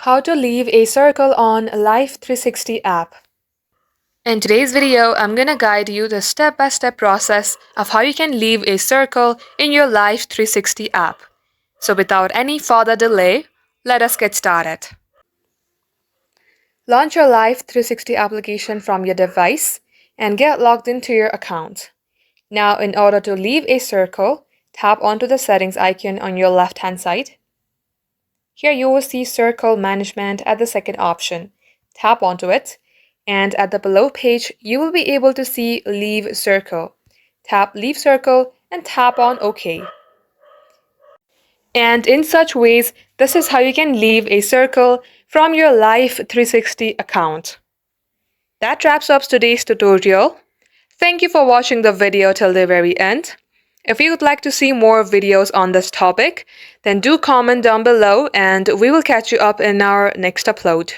How to leave a circle on Life360 app. In today's video, I'm gonna guide you the step-by-step process of how you can leave a circle in your Life360 app. So without any further delay, let us get started. Launch your Life360 application from your device and get logged into your account. Now, in order to leave a circle, tap onto the settings icon on your left-hand side. Here you will see Circle Management at the second option. Tap onto it, and at the below page, you will be able to see Leave Circle. Tap Leave Circle and tap on OK. And in such ways, this is how you can leave a circle from your Life360 account. That wraps up today's tutorial. Thank you for watching the video till the very end. If you would like to see more videos on this topic, then do comment down below and we will catch you up in our next upload.